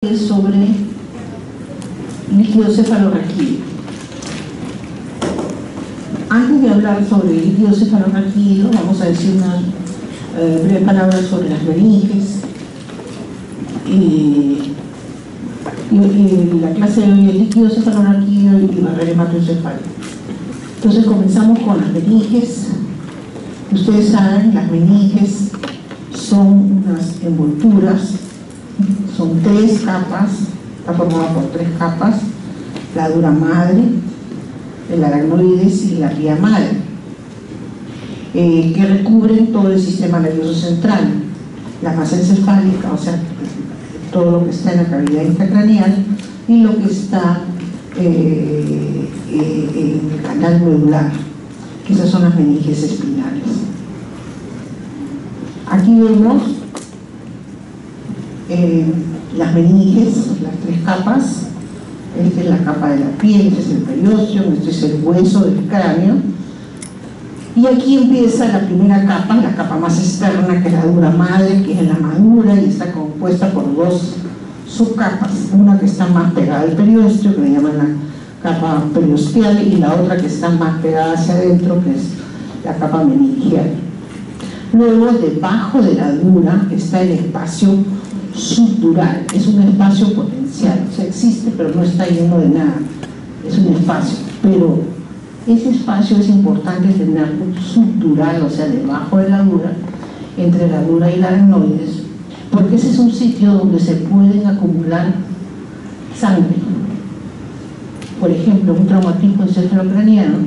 Es sobre líquido cefalorraquídeo. Antes de hablar sobre el líquido cefalorraquídeo, vamos a decir unas breves palabras sobre las meninges. La clase de hoy es líquido cefalorraquídeo y barrera hematoencefálica. Entonces comenzamos con las meninges. Ustedes saben, las meninges son unas envolturas. Son 3 capas, está formada por 3 capas: la dura madre, el aracnoides y la pía madre, que recubren todo el sistema nervioso central, la masa encefálica, o sea, todo lo que está en la cavidad intracraneal y lo que está en el canal medular, que esas son las meninges espinales. Aquí vemos las meninges, las 3 capas. Esta es la capa de la piel, este es el periósteo, este es el hueso del cráneo. Y aquí empieza la primera capa, la capa más externa, que es la dura madre, que es la madura y está compuesta por 2 subcapas. Una que está más pegada al periósteo, que le llaman la capa periosteal, y la otra que está más pegada hacia adentro, que es la capa meningial. Luego, debajo de la dura está el espacio subdural, es un espacio potencial, o sea, existe pero no está lleno de nada, es un espacio, pero ese espacio es importante tenerlo subdural, o sea, debajo de la dura, entre la dura y la aracnoides, porque ese es un sitio donde se pueden acumular sangre. Por ejemplo, un traumatismo encefalocraniano,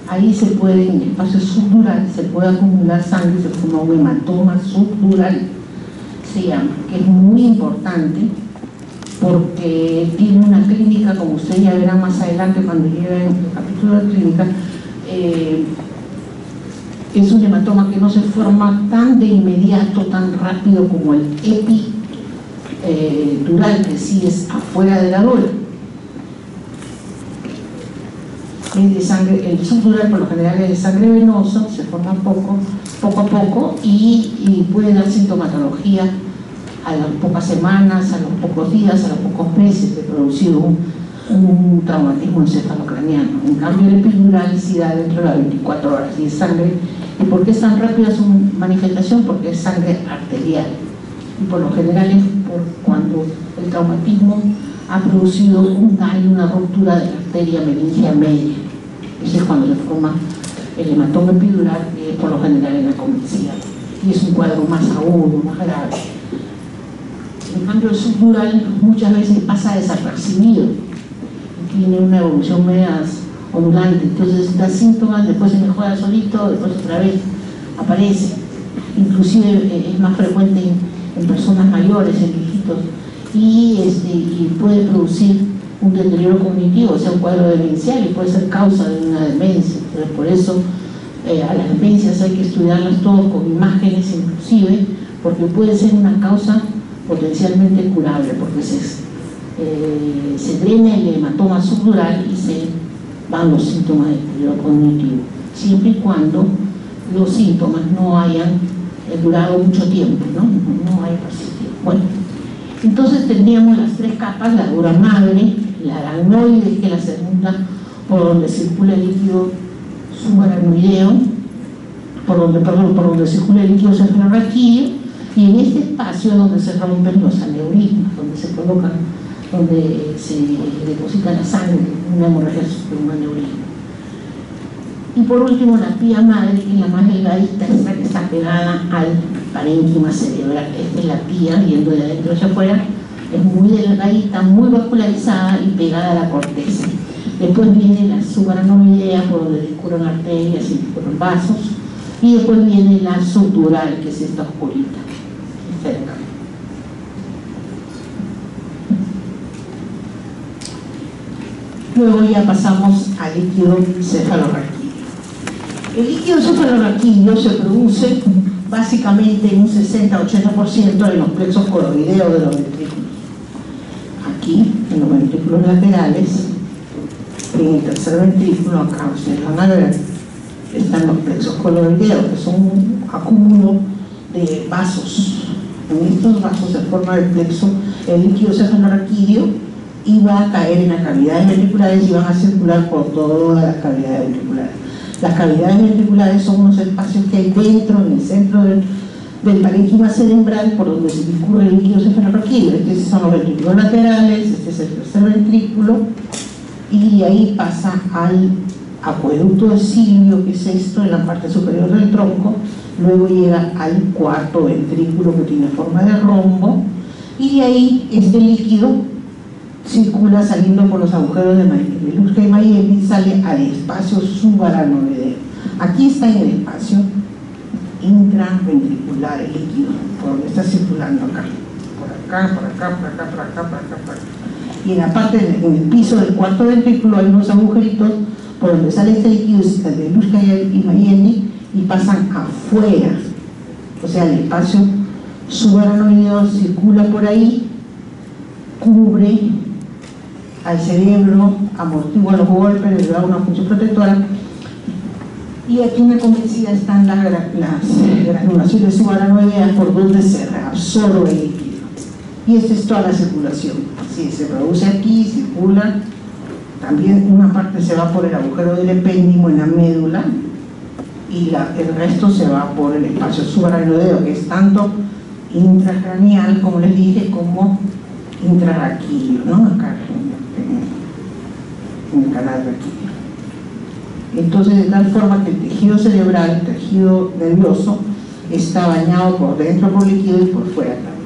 ahí se puede, en el espacio subdural, se puede acumular sangre, se forma un hematoma subdural, se llama, que es muy importante porque tiene una clínica, como ustedes ya verán más adelante cuando llegue en el capítulo de clínica. Es un hematoma que no se forma tan de inmediato, tan rápido como el epidural, que sí es afuera de la dura. Es de sangre, el subdural por lo general es de sangre venosa, se forma poco a poco y puede dar sintomatología a las pocas semanas, a los pocos días, a los pocos meses de producido un traumatismo encefalocraniano. En cambio, el epidural sí da dentro de las 24 horas y es sangre. ¿Y por qué es tan rápida su manifestación? Porque es sangre arterial y por lo general es por cuando el traumatismo ha producido un daño, una ruptura de la arteria meningia media. Ese es cuando se forma el hematoma epidural, que es por lo general en la convexidad, y es un cuadro más agudo, más grave. En cambio, el subdural muchas veces pasa desapercibido, tiene una evolución media ondulante, entonces da síntomas, después se mejora solito, después otra vez aparece. Inclusive es más frecuente en personas mayores, en viejitos, y puede producir un deterioro cognitivo, o sea, un cuadro demencial, y puede ser causa de una demencia. Entonces, por eso a las demencias hay que estudiarlas todos con imágenes inclusive, porque puede ser una causa potencialmente curable, porque se drena el hematoma subdural y se van los síntomas de deterioro cognitivo, siempre y cuando los síntomas no hayan durado mucho tiempo, no hay persistido. Bueno, entonces tendríamos las 3 capas: la dura madre, la aracnoides, que es la segunda por donde circula el líquido subaracnoideo, por donde circula el líquido cefalorraquídeo, y en este espacio es donde se rompen los aneurismas, donde se colocan, donde se deposita la sangre, una hemorragia de un aneurisma. Y por último, la pía madre, que es la más delgadita, esta que está pegada al parénquima cerebral. Esta es la pía, yendo de adentro hacia afuera, es muy delgadita, muy vascularizada y pegada a la corteza. Después viene la subaracnoidea, por donde discurren arterias y discurren vasos, y después viene la subdural, que es esta oscurita, cerca. Luego ya pasamos al líquido cefalorraquídeo. El líquido cefalorraquídeo se produce básicamente en un 60-80% en los plexos coloideos de los ventrículos. Aquí, en los ventrículos laterales, en el tercer ventrículo, acá ustedes van a ver, están los plexos coloideos, que son un acúmulo de vasos En estos vasos se forma el plexo, el líquido cefalorraquídeo, y va a caer en las cavidades ventriculares y van a circular por todas las cavidades ventriculares. Las cavidades ventriculares son unos espacios que hay dentro, en el centro del parénquima cerebral, por donde se discurre el líquido cefalorraquídeo. Estos son los ventrículos laterales, este es el tercer ventrículo, y de ahí pasa al acueducto de Silvio, que es esto, en la parte superior del tronco. Luego llega al cuarto ventrículo, que tiene forma de rombo, y de ahí este líquido circula saliendo por los agujeros de Luschka y Mayeli, sale al espacio subaranoideo. Aquí está en el espacio intraventricular el líquido, por donde está circulando acá, por acá, por acá, por acá, por acá, por acá, por acá. Y en la parte, en el piso del cuarto ventrículo hay unos agujeritos por donde sale este líquido de Luschka y Mayeli y pasan afuera. O sea, el espacio subaranoideo circula por ahí, cubre al cerebro, amortigua los golpes, le da una función protectora. Y aquí en la convexidad están las granulaciones subaranoideas por donde se reabsorbe el líquido. Y esta es toda la circulación. Si se produce aquí, circula. También una parte se va por el agujero del epéndimo en la médula y el resto se va por el espacio subaranoideo, que es tanto intracraneal, como les dije, como intrarraquídeo, ¿no? Acá en el canal raquídeo. Entonces, de tal forma que el tejido cerebral, el tejido nervioso, está bañado por dentro por líquido y por fuera también.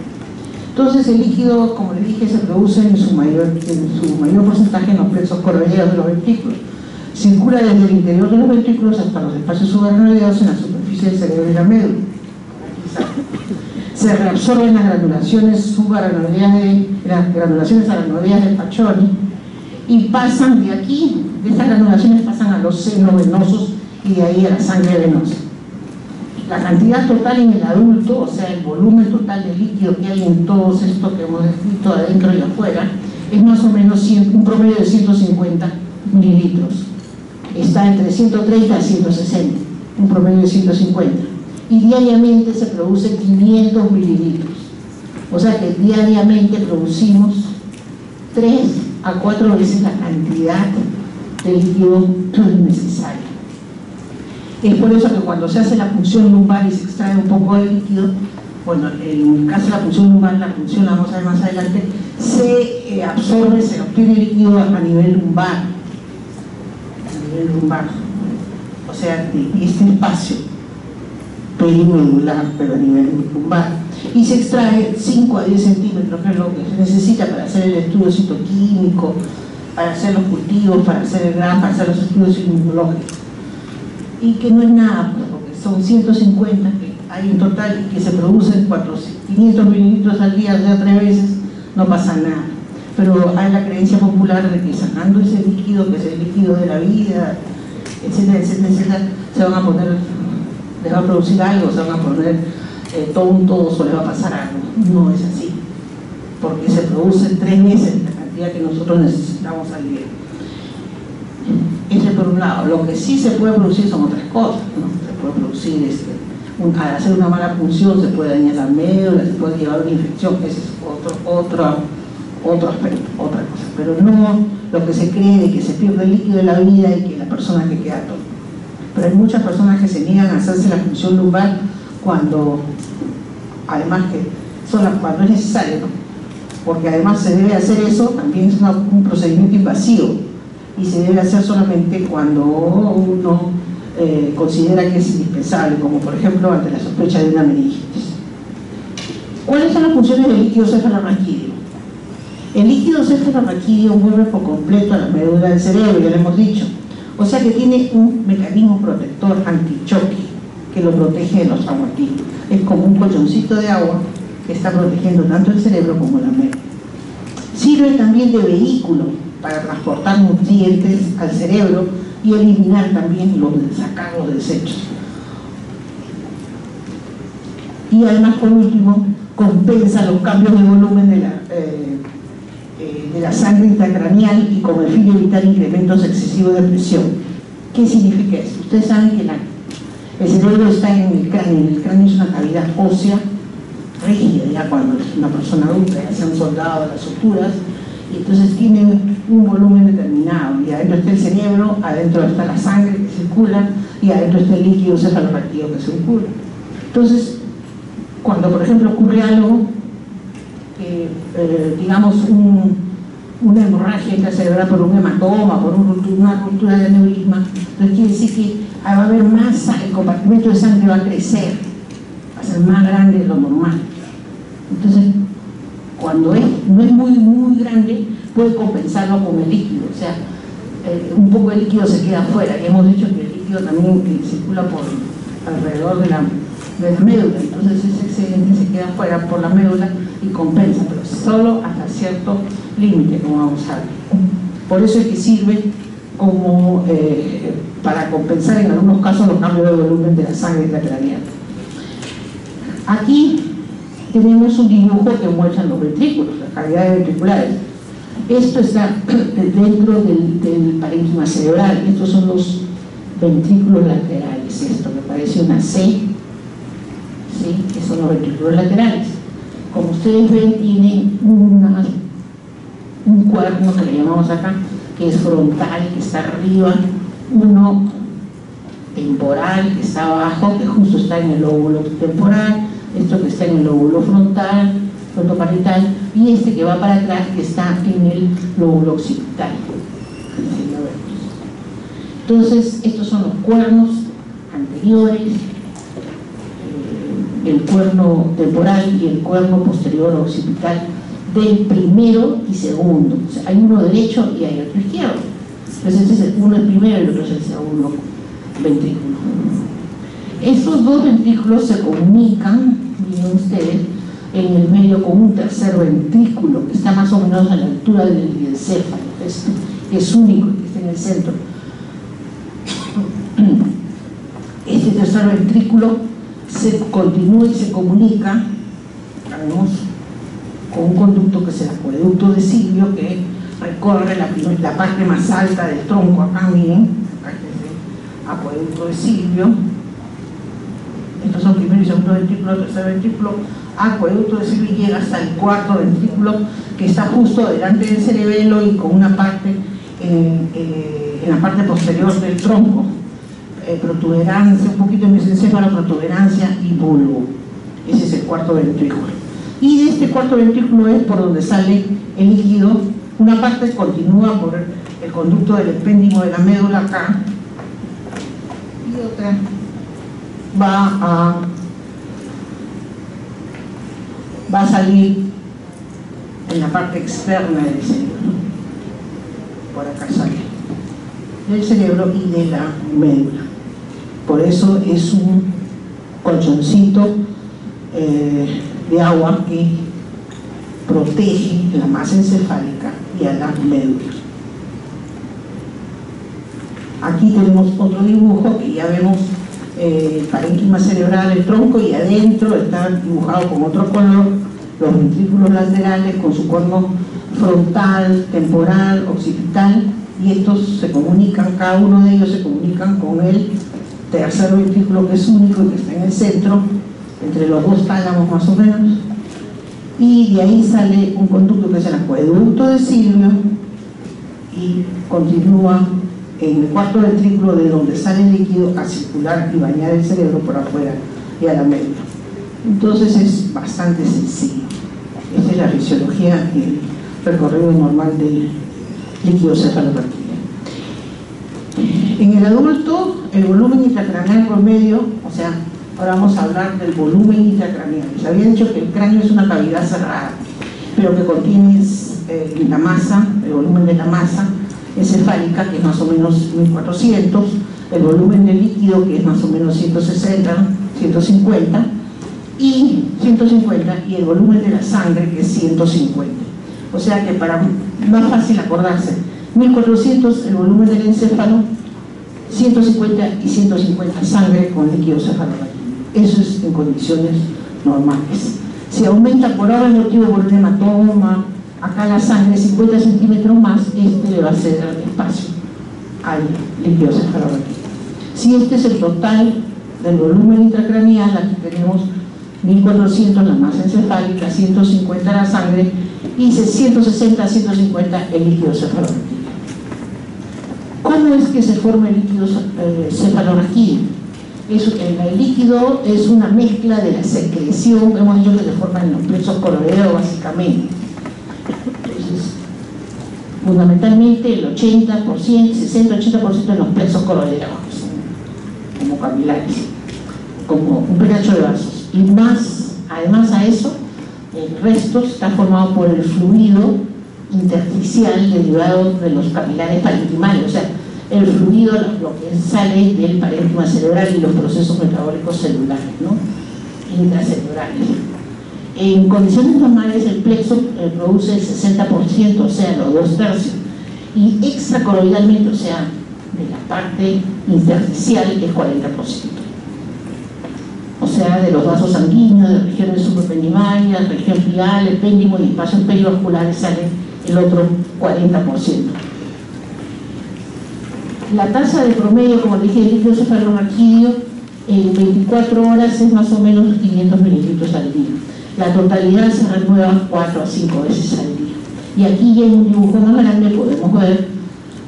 Entonces, el líquido, como les dije, se produce en su mayor porcentaje en los plexos correados de los ventrículos. Circula desde el interior de los ventrículos hasta los espacios subaranoideos en la superficie del cerebro y la médula. Se reabsorben las granulaciones aranoideas de Paccioni y pasan de aquí, de estas granulaciones pasan a los senos venosos y de ahí a la sangre venosa. La cantidad total en el adulto, o sea, el volumen total de líquido que hay en todos estos que hemos descrito adentro y afuera, es más o menos un promedio de 150 mililitros. Está entre 130 a 160, un promedio de 150. Y diariamente se produce 500 mililitros. O sea que diariamente producimos 3 a 4 veces la cantidad de líquido necesaria. Es por eso que cuando se hace la punción lumbar y se extrae un poco de líquido, bueno, en el caso de la punción lumbar, la punción la vamos a ver más adelante, se absorbe, se obtiene líquido a nivel lumbar. O sea, de este espacio perimedular, pero a nivel lumbar, y se extrae 5 a 10 centímetros, que es lo que se necesita para hacer el estudio citoquímico, para hacer los cultivos, para hacer el GRAM, para hacer los estudios inmunológicos, y que no es nada, porque son 150 que hay en total y que se producen 500 mililitros al día, o sea, 3 veces, no pasa nada. Pero hay la creencia popular de que sacando ese líquido, que es el líquido de la vida, etcétera, etcétera, etcétera, se van a poner, les va a producir algo, se van a poner tontos o les va a pasar algo. No es así, porque se produce 3 veces la cantidad que nosotros necesitamos al día. Ese por un lado. Lo que sí se puede producir son otras cosas, ¿no? Se puede producir, al hacer una mala punción se puede dañar la médula, se puede llevar una infección, ese es otro aspecto, otra cosa, pero no lo que se cree de que se pierde el líquido de la vida y que la persona que queda todo. Pero hay muchas personas que se niegan a hacerse la punción lumbar cuando, además que cuando es necesario, ¿no? Porque además se debe hacer eso, también es un procedimiento invasivo y se debe hacer solamente cuando uno considera que es indispensable, como por ejemplo ante la sospecha de una meningitis. ¿Cuáles son las funciones del líquido cefalorraquídeo? El líquido cefalorraquídeo envuelve por completo a la médula del cerebro, ya lo hemos dicho. O sea que tiene un mecanismo protector antichoque que lo protege de los traumatismos. Es como un colchoncito de agua que está protegiendo tanto el cerebro como la médula. Sirve también de vehículo para transportar nutrientes al cerebro y eliminar también sacar los desechos. Y además, por último, compensa los cambios de volumen de la sangre intracraneal y con el fin de evitar incrementos excesivos de presión. ¿Qué significa esto? Ustedes saben que el cerebro está en el cráneo es una cavidad ósea rígida, ya cuando es una persona adulta, ya se han soldado las suturas, y entonces tiene un volumen determinado, y adentro está el cerebro, adentro está la sangre que circula, y adentro está el líquido cefalorraquídeo que circula. Entonces, cuando por ejemplo ocurre algo, digamos una hemorragia intracerebral por un hematoma, por una ruptura de aneurisma, entonces quiere decir que va a haber masa, el compartimento de sangre va a crecer, va a ser más grande de lo normal. Entonces, cuando no es muy grande, puede compensarlo con el líquido, o sea, un poco de líquido se queda afuera, y hemos dicho que el líquido también circula por alrededor de la médula, entonces ese excedente se queda afuera por la médula y compensa, pero solo hasta cierto límite, como vamos a ver. Por eso es que sirve como para compensar en algunos casos los cambios de volumen de la sangre intracraneal. Aquí tenemos un dibujo que muestra los ventrículos, las cavidades ventriculares. Esto está dentro del parénquima cerebral. Estos son los ventrículos laterales. Esto que parece una C, ¿sí? Que son los ventrículos laterales. Como ustedes ven, tienen un cuerno que le llamamos acá, que es frontal, que está arriba, uno temporal, que está abajo, que justo está en el lóbulo temporal, esto que está en el lóbulo frontal, frontoparietal, y este que va para atrás, que está en el lóbulo occipital. Entonces, estos son los cuernos anteriores, el cuerno temporal y el cuerno posterior occipital del primero y segundo. O sea, hay uno derecho y hay otro izquierdo. Entonces, uno es el primero y el otro es el segundo ventrículo. Estos dos ventrículos se comunican, miren ustedes, en el medio con un tercer ventrículo que está más o menos a la altura del encéfalo, es único, que está en el centro. Este tercer ventrículo se continúa y se comunica, sabemos, con un conducto que es el acueducto de Silvio, que recorre la parte más alta del tronco. Acá miren, acá es el acueducto de Silvio. Estos son primero y segundo ventrículo, tercer ventrículo, acueducto de Silvio, y llega hasta el cuarto ventrículo, que está justo delante del cerebelo y con una parte en la parte posterior del tronco, protuberancia, un poquito de mesencéfalo, protuberancia y bulbo. Ese es el cuarto ventrículo. Y de este cuarto ventrículo es por donde sale el líquido. Una parte continúa por el conducto del epéndimo de la médula acá, y otra va a salir en la parte externa del cerebro. Por acá sale del cerebro y de la médula. Por eso es un colchoncito de agua que protege la masa encefálica y a la médula. Aquí tenemos otro dibujo que ya vemos el parénquima cerebral, el tronco, y adentro está dibujado con otro color los ventrículos laterales con su cono frontal, temporal, occipital, y estos se comunican, cada uno de ellos se comunican con el tercer ventrículo, que es único y que está en el centro, entre los dos tálamos más o menos, y de ahí sale un conducto que es el acueducto de Silvio y continúa en el cuarto ventrículo, de donde sale el líquido, a circular y bañar el cerebro por afuera y a la médula. Entonces es bastante sencillo. Esta es la fisiología y el recorrido normal del líquido cefalorraquídeo. En el adulto, el volumen intracraneal promedio, o sea, ahora vamos a hablar del volumen intracraneal. Les había dicho que el cráneo es una cavidad cerrada, pero que contiene la masa, el volumen de la masa encefálica, que es más o menos 1400, el volumen de líquido, que es más o menos 160, 150, y el volumen de la sangre, que es 150. O sea que para más fácil acordarse, 1400 el volumen del encéfalo, 150 y 150 sangre con líquido cefalorraquídeo. Eso es en condiciones normales. Si aumenta por ahora el motivo por un hematoma, acá la sangre 50 centímetros más, este le va a ceder espacio al líquido cefalorraquídeo. Si este es el total del volumen intracraneal, aquí tenemos 1400 la masa encefálica, 150 la sangre y 160 a 150 el líquido cefalorraquídeo. ¿Cómo es que se forma el líquido cefalorraquídeo? El líquido es una mezcla de la secreción, hemos dicho que se forma en los plexos coroideos básicamente. Entonces, fundamentalmente el 80%, 60-80% de los plexos coroideos, como capilares, como un penacho de vasos. Y más, además a eso, el resto está formado por el fluido intersticial derivado de los capilares parenquimales, o sea, el fluido, lo que sale del parénquima cerebral y los procesos metabólicos celulares, ¿no? Intracelulares. En condiciones normales el plexo produce el 60%, o sea, los 2/3, y extracoroidalmente, o sea, de la parte intersticial, el 40%. O sea, de los vasos sanguíneos, de regiones suprapendimarias, región pial, epéndimo y espacios perivasculares sale el otro 40%. La tasa de promedio, como dije, del líquido cefalorraquídeo en 24 horas es más o menos 500 mililitros al día. La totalidad se renueva 4 a 5 veces al día. Y aquí ya en un dibujo más grande podemos ver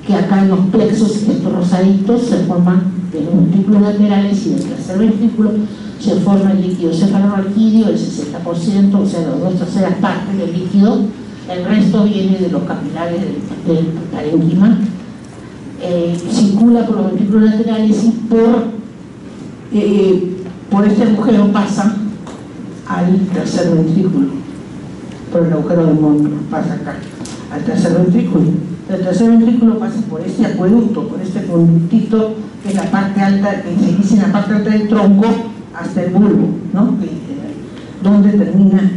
que acá en los plexos, estos rosaditos, se forman de los ventrículos laterales y del tercer ventrículo se forma el líquido cefalorraquídeo, el 60%, o sea, las 2/3 partes del líquido. El resto viene de los capilares del parénquima. Circula por los ventrículos laterales y por este agujero pasa al tercer ventrículo, por el agujero del módulo, pasa acá al tercer ventrículo. El tercer ventrículo pasa por este acueducto, por este conductito que es la parte alta, que se dice en la parte alta del tronco hasta el bulbo, ¿no? Donde termina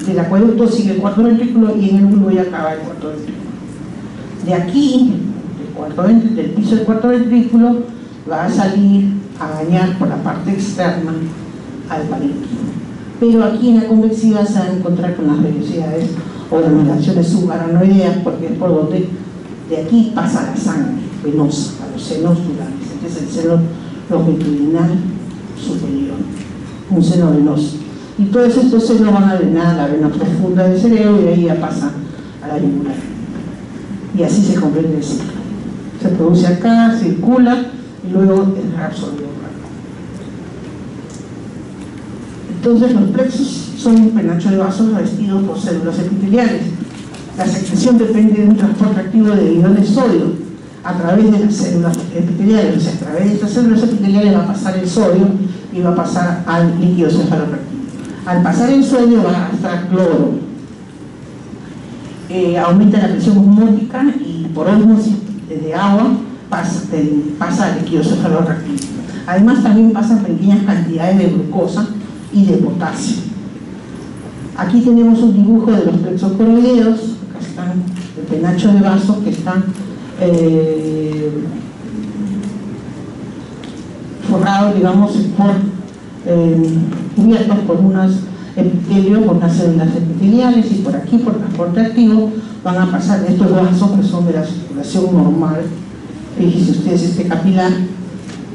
el acueducto, sigue el cuarto ventrículo y en el bulbo ya acaba el cuarto ventrículo. De aquí, del piso del cuarto ventrículo, va a salir a dañar por la parte externa al parénquima. Pero aquí en la convexiva se va a encontrar con las velocidades o denominaciones subaranoideas, porque es por donde de aquí pasa la sangre venosa a los senos durables. Este es el seno longitudinal superior, un seno venoso. Y todos estos senos van a drenar a la vena profunda del cerebro y de ahí ya pasa a la yugular. Y así se completa el ciclo. Se produce acá, circula y luego es reabsorbido. Entonces los plexos son un penacho de vasos revestidos por células epiteliales. La secreción depende de un transporte activo de iones de sodio a través de las células epiteliales. O sea, a través de estas células epiteliales va a pasar el sodio y va a pasar al líquido cefalorraquídeo. Al pasar el sodio va a arrastrar cloro. Aumenta la presión osmótica y por ósmosis de agua pasa al líquido cefalorraquídeo. Además también pasan pequeñas cantidades de glucosa y de potasio. Aquí tenemos un dibujo de los plexos coroideos. Acá están el penacho de vasos que están forrados, digamos, cubiertos por unos epitelios, por unas células epiteliales, y por aquí, por transporte activo, van a pasar estos vasos que son de la circulación normal. Fíjense ustedes, este capilar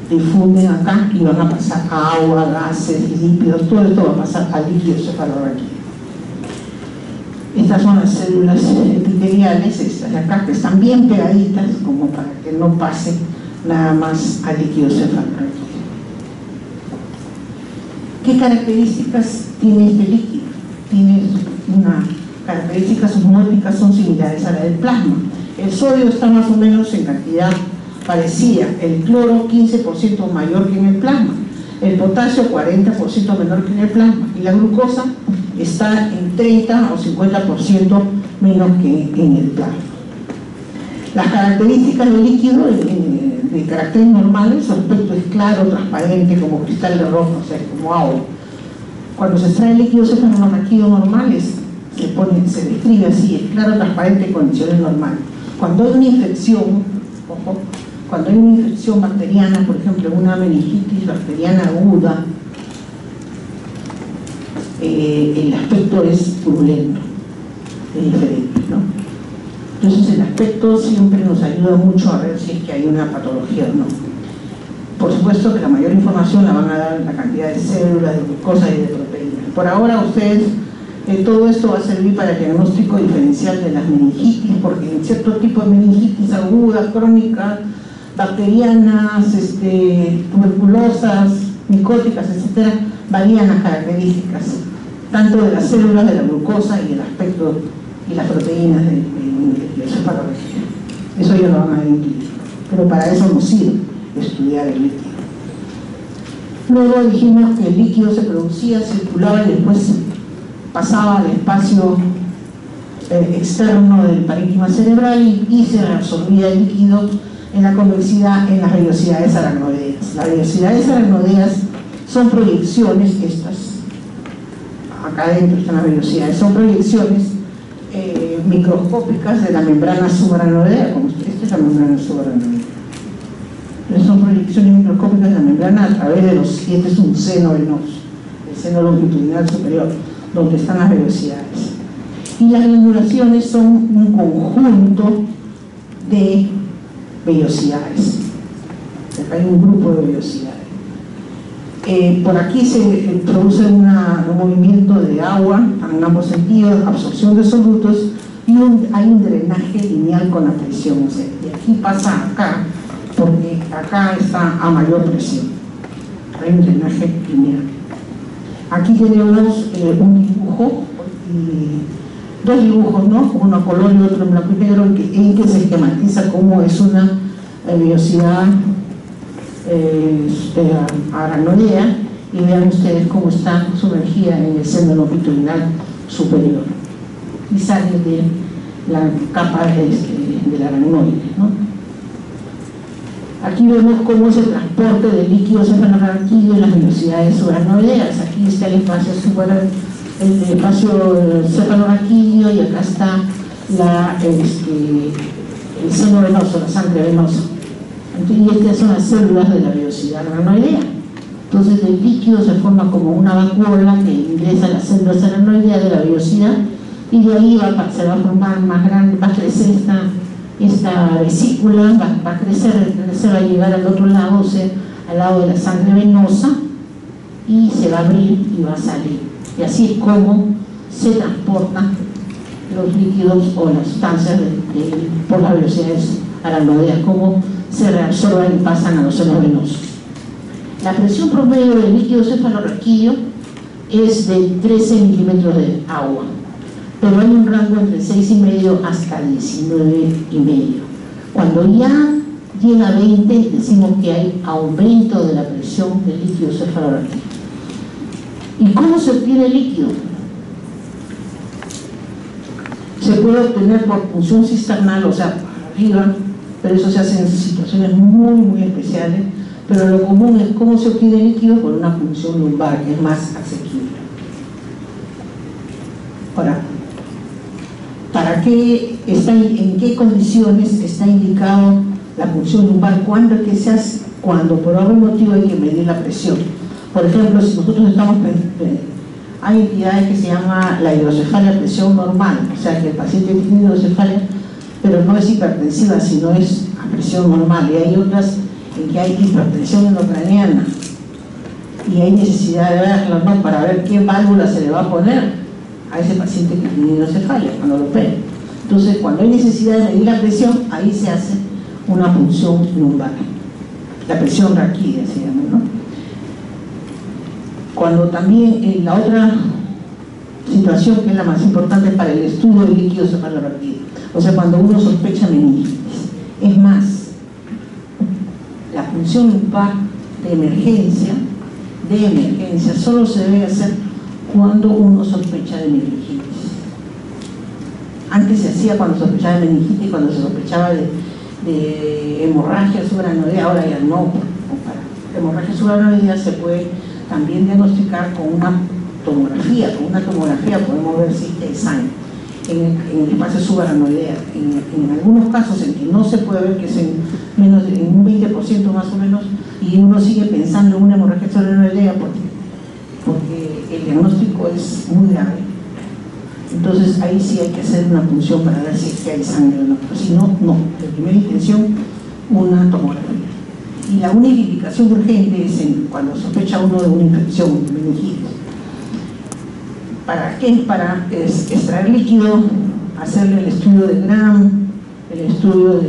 difunden acá y van a pasar a agua, gases y lípidos, todo esto va a pasar al líquido cefalorraquídeo. Estas son las células epiteliales, estas de acá, que están bien pegaditas como para que no pase nada más al líquido cefalorraquídeo. ¿Qué características tiene este líquido? Tiene características osmóticas, son similares a la del plasma. El sodio está más o menos en cantidad parecida, el cloro 15% mayor que en el plasma, el potasio 40% menor que en el plasma, y la glucosa está en 30 o 50% menos que en el plasma. Las características del líquido de caracteres normales, su aspecto es claro, transparente, como cristal de rojo, o sea, como agua. Cuando se extrae el líquido cefalorraquídeo normales, se describe así, es claro, transparente, en condiciones normales. Cuando hay una infección, ojo, cuando hay una infección bacteriana, por ejemplo, una meningitis bacteriana aguda, el aspecto es purulento, es diferente, ¿no? Entonces el aspecto siempre nos ayuda mucho a ver si es que hay una patología o no. Por supuesto que la mayor información la van a dar la cantidad de células, de glucosa y de proteínas. Por ahora ustedes, todo esto va a servir para el diagnóstico diferencial de las meningitis, porque en cierto tipo de meningitis agudas, crónicas, bacterianas, tuberculosas, micóticas, etcétera, varían las características, tanto de las células, de la glucosa y el aspecto y las proteínas del cefalorraquídeo. Eso ya lo van a ver en clínica, pero para eso nos sirve estudiar el líquido. Luego dijimos que el líquido se producía, circulaba y después pasaba al espacio externo del parénquima cerebral y se reabsorbía el líquido en la convexidad en las vellosidades aracnoideas. Las vellosidades aracnoideas son proyecciones, estas, acá adentro están las vellosidades, son proyecciones microscópicas de la membrana subaracnoidea, como esta es la membrana subaracnoidea. Son proyecciones microscópicas de la membrana a través de este es un seno venoso, el seno longitudinal superior, donde están las vellosidades. Y las glandulaciones son un conjunto de vellosidades. Acá hay un grupo de vellosidades. Por aquí se produce un movimiento de agua en ambos sentidos, absorción de solutos, y hay un drenaje lineal con la presión. O sea, y aquí pasa acá, porque acá está a mayor presión. Hay un drenaje lineal. Aquí tenemos un dibujo, dos dibujos, ¿no? Uno a color y otro en blanco y negro, en que se esquematiza cómo es una vellosidad aracnoidea, y vean ustedes cómo está sumergida en el seno longitudinal superior y sale de la capa del aracnoide, ¿no? Aquí vemos cómo es el transporte del líquido cefalorraquídeo en las velocidades subaracnoideas. Aquí está el espacio cefalorraquídeo y acá está el seno venoso, la sangre venosa. Y estas son las células de la velocidad aracnoidea. Entonces el líquido se forma como una vacuola que ingresa a las células aracnoideas de la velocidad, y de ahí se va a formar más grande, va a crecer esta vesícula, va a crecer, va a llegar al otro lado, o sea, al lado de la sangre venosa, y se va a abrir y va a salir. Y así es como se transportan los líquidos o las sustancias por las velocidades aracnoideas, como se reabsorben y pasan a los senos venosos. La presión promedio del líquido cefalorraquídeo es de 13 milímetros de agua, pero hay un rango entre 6,5 hasta 19,5. Cuando ya llega a 20, decimos que hay aumento de la presión del líquido cefalorraquídeo. ¿Y cómo se obtiene el líquido? Se puede obtener por punción cisternal, o sea, para arriba, pero eso se hace en situaciones muy, muy especiales. Pero lo común es cómo se obtiene el líquido por una punción lumbar, que es más asequible. Ahora, ¿en qué condiciones está indicado la punción lumbar? ¿Cuándo es que se hace? Cuando por algún motivo hay que medir la presión. Por ejemplo, si nosotros hay entidades que se llama la hidrocefalia a presión normal, o sea que el paciente tiene hidrocefalia, pero no es hipertensiva, sino es a presión normal, y hay otras en que hay hipertensión endocraniana y hay necesidad de verla, ¿no?, para ver qué válvula se le va a poner a ese paciente que tiene hidrocefalia cuando lo opere. Entonces, cuando hay necesidad de medir la presión, ahí se hace una punción lumbar, la presión raquídea se llama, ¿no? Cuando también la otra situación, que es la más importante para el estudio del líquido cefalorraquídeo, o sea, cuando uno sospecha meningitis. Es más, la punción lumbar de emergencia solo se debe hacer cuando uno sospecha de meningitis. Antes se hacía cuando sospechaba de meningitis, cuando se sospechaba de hemorragia subaracnoidea, ahora ya no. Para hemorragia subaracnoidea se puede también diagnosticar con una tomografía. Con una tomografía podemos ver si hay sangre en el espacio subaracnoidea. En algunos casos en que no se puede ver, que es en un 20% más o menos, y uno sigue pensando en una hemorragia subaracnoidea porque el diagnóstico es muy grave. Entonces ahí sí hay que hacer una punción para ver si es que hay sangre o no. Si no, no. De primera intención, una tomografía. Y la única indicación urgente es cuando sospecha uno de una infección, de meningitis. ¿Para qué? Para extraer líquido, hacerle el estudio de Gram, el estudio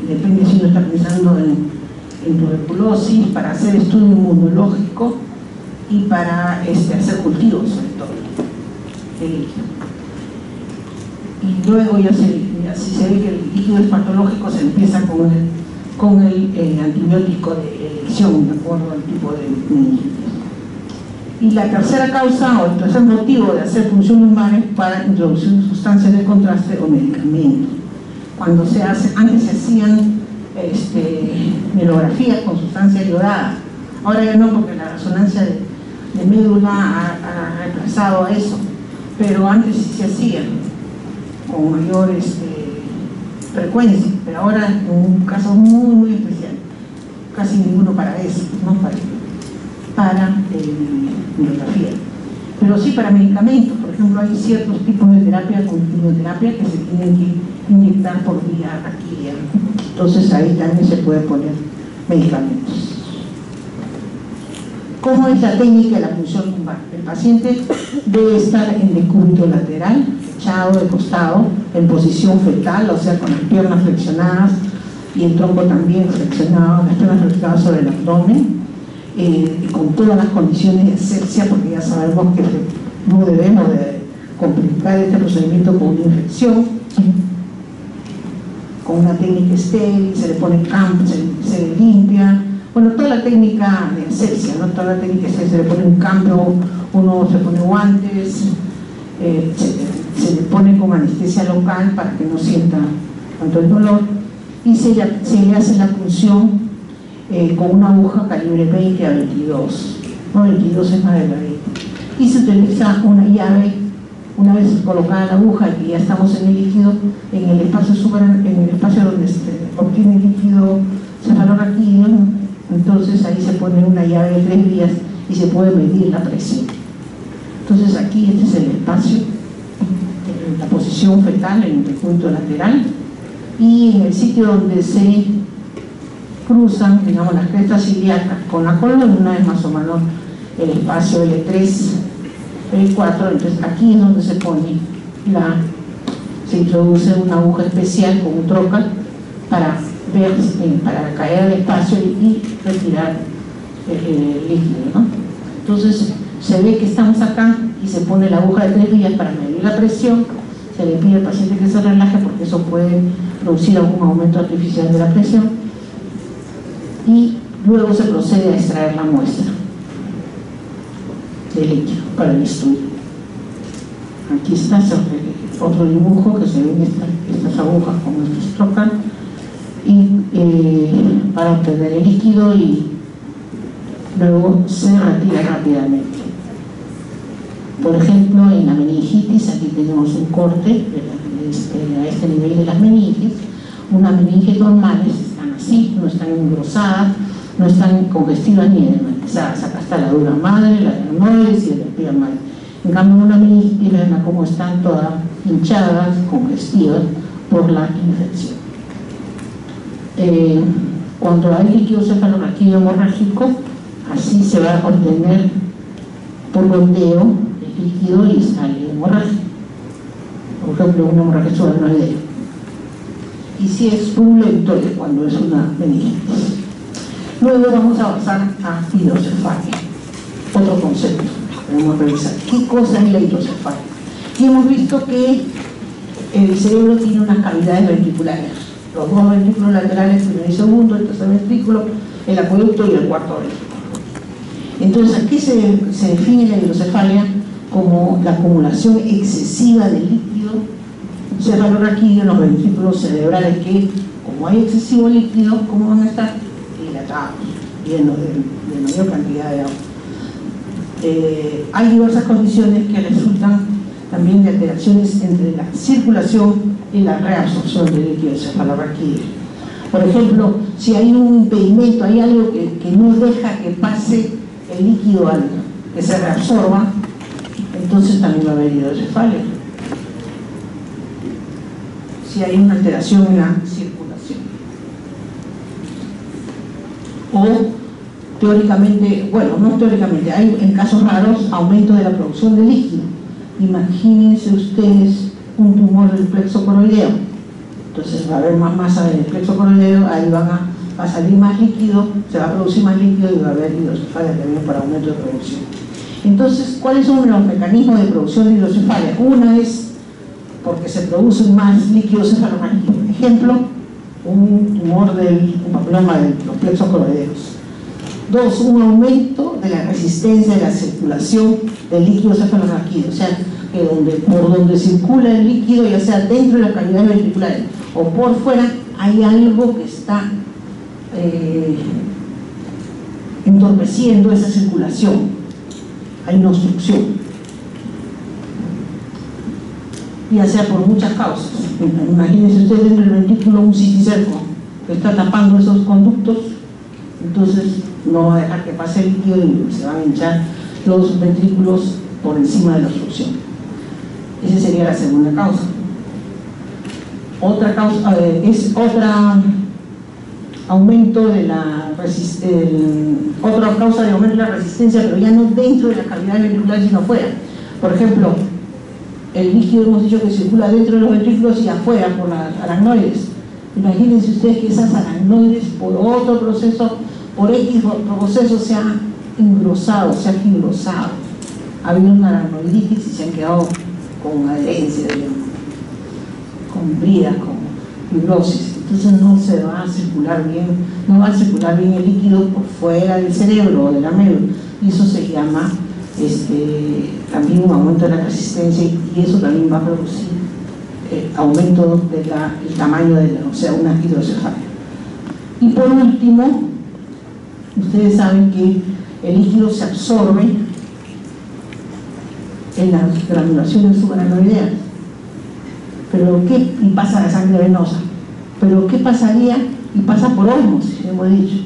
depende si uno está pensando en tuberculosis, para hacer estudio inmunológico y para hacer cultivos, sobre todo, de líquido. Y luego si se ve que el líquido es patológico, se empieza con el antibiótico de elección, de acuerdo al tipo de meningitis. Y la tercera causa o el tercer motivo de hacer punción lumbar es para introducir sustancias de contraste o medicamentos. Cuando antes se hacían mielografías con sustancia iodada, ahora ya no, porque la resonancia de médula ha reemplazado a eso, pero antes sí se hacían con mayor frecuencia, pero ahora en un caso muy muy especial, casi ninguno para eso, no para mielografía, pero sí para medicamentos. Por ejemplo, hay ciertos tipos de terapia con quimioterapia que se tienen que inyectar por vía raquídea, entonces ahí también se puede poner medicamentos. ¿Cómo es la técnica de la punción lumbar? El paciente debe estar en decúbito lateral, echado de costado, en posición fetal, o sea, con las piernas flexionadas y el tronco también flexionado, las piernas flexionadas sobre el abdomen, con todas las condiciones de asepsia, porque ya sabemos que no debemos de complicar este procedimiento con una infección, con una técnica estéril, se le pone campo, se le limpia, bueno, toda la técnica de asepsia, ¿no? Toda la técnica estéril, se le pone un cambio, uno se pone guantes, se le pone con anestesia local para que no sienta tanto el dolor, y se le hace la punción con una aguja calibre 20 a 22, no 22 es más delgadito, y se utiliza una llave. Una vez colocada la aguja y ya estamos en el líquido, en el espacio donde se obtiene el líquido cefalorraquídeo, entonces ahí se pone una llave de 3 vías y se puede medir la presión. Entonces aquí este es el espacio, la posición fetal en el punto lateral, y en el sitio donde se cruzan, digamos, las crestas ilíacas con la columna es más o menos el espacio L3, L4, entonces aquí es donde se pone se introduce una aguja especial con un trocal para caer al espacio y retirar el líquido, ¿no? Entonces se ve que estamos acá y se pone la aguja de 3 vías para medir la presión, se le pide al paciente que se relaje porque eso puede producir algún aumento artificial de la presión, y luego se procede a extraer la muestra de líquido para el estudio. Aquí está otro dibujo que se ven estas agujas con nuestro trocal para obtener el líquido, y luego se retira rápidamente. Por ejemplo, en la meningitis, aquí tenemos un corte a este nivel de las meninges. Unas meninges normales están así, no están engrosadas, no están congestivas ni edematizadas. Acá está la dura madre, la dermoides y la espía madre. En cambio, una meningitis, vean cómo están todas hinchadas, congestivas por la infección. Cuando hay líquido cefalorraquídeo hemorrágico, así se va a obtener por goteo el líquido y sale hemorragia. Por ejemplo, una hemorragia subarachnoidea. Y si es purulento es cuando es una meningitis. Luego vamos a pasar a hidrocefalia, otro concepto que debemos revisar. ¿Qué cosa es la hidrocefalia? Y hemos visto que el cerebro tiene unas cavidades ventriculares, los dos ventrículos laterales, el primer y segundo, el tercer ventrículo, el acueducto y el cuarto ventrículo. Entonces aquí se define la hidrocefalia como la acumulación excesiva de líquido cefalorraquídeo en los ventrículos cerebrales, que como hay excesivo líquido, ¿cómo van a estar? Dilatados, llenos de mayor cantidad de agua. Hay diversas condiciones que resultan también de alteraciones entre la circulación y la reabsorción del líquido cefalorraquídeo. Por ejemplo, si hay un impedimento, hay algo que no deja que pase el líquido que se reabsorba, entonces también va a haber hidrocefalia. Si hay una alteración en la circulación. O teóricamente, bueno, no teóricamente, hay en casos raros aumento de la producción de líquido. Imagínense ustedes un tumor del plexo coroideo, entonces va a haber más masa del plexo coroideo, ahí va a salir más líquido, se va a producir más líquido y va a haber hidrocefalia también para aumento de producción. Entonces, ¿cuáles son los mecanismos de producción de hidrocefalia? Una es porque se producen más líquidos cefalorraquídeos. Por ejemplo, un tumor un papiloma de los plexos coroideos. Dos, un aumento de la resistencia de la circulación del líquido cefalorraquídeo, o sea, que por donde circula el líquido, ya sea dentro de las cavidades ventriculares o por fuera, hay algo que está entorpeciendo esa circulación, hay una obstrucción, ya sea por muchas causas. Imagínense ustedes dentro del ventrículo un citicerco que está tapando esos conductos, entonces no va a dejar que pase el líquido y se van a hinchar los ventrículos por encima de la obstrucción. Esa sería la segunda causa. Otra causa es aumento de la otra causa de aumento de la resistencia, pero ya no dentro de la cavidad ventricular sino afuera. Por ejemplo, el líquido hemos dicho que circula dentro de los ventrículos y afuera por las aracnoides. Imagínense ustedes que esas aracnoides por otro proceso, por X proceso, se han engrosado, se han fibrosado. Ha habido una aracnoiditis y se han quedado con adherencia, con bridas, con fibrosis. Entonces no se va a circular bien, no va a circular bien el líquido por fuera del cerebro o de la médula. Y eso se llama también un aumento de la resistencia, y eso también va a producir aumento del tamaño o sea, una hidrocefalia. Y por último, ustedes saben que el líquido se absorbe en las granulaciones subaracnoideas, y pasa a la sangre venosa. Pero ¿qué pasaría? Y pasa por ósmosis, hemos dicho.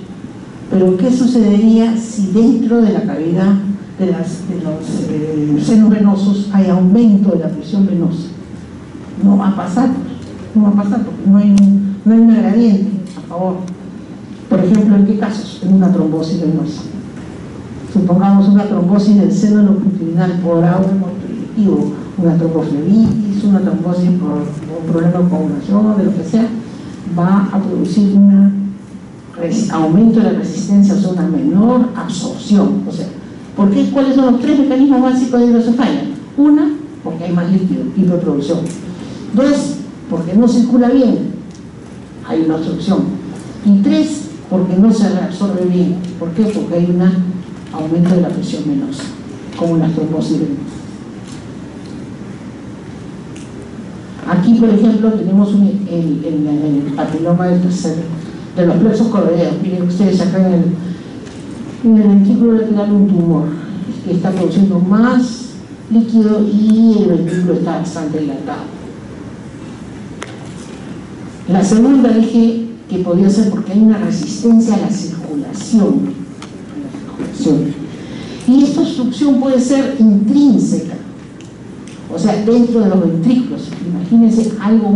Pero ¿qué sucedería si dentro de la cavidad de los senos venosos hay aumento de la presión venosa? No va a pasar, porque no hay un gradiente a favor. Por ejemplo, ¿en qué casos? En una trombosis venosa. Supongamos una trombosis del seno longitudinal por agua motilitivo, una tromboflebitis, una trombosis por un problema de coagulación, de lo que sea, va a producir un aumento de la resistencia, o sea, una menor absorción. O sea, ¿cuáles son los tres mecanismos básicos de hidrocefalia? Una, porque hay más líquido, hiperproducción. Dos, porque no circula bien, hay una obstrucción. Y tres, porque no se reabsorbe bien. ¿Por qué? Porque hay un aumento de la presión venosa, como las trombosis venosas. Aquí, por ejemplo, tenemos el papiloma de los plexos coroideos. Miren ustedes acá en el ventrículo lateral un tumor que está produciendo más líquido y el ventrículo está bastante dilatado. La segunda dije que podía ser porque hay una resistencia a la circulación. Y esta obstrucción puede ser intrínseca, o sea, dentro de los ventrículos. Imagínense algo,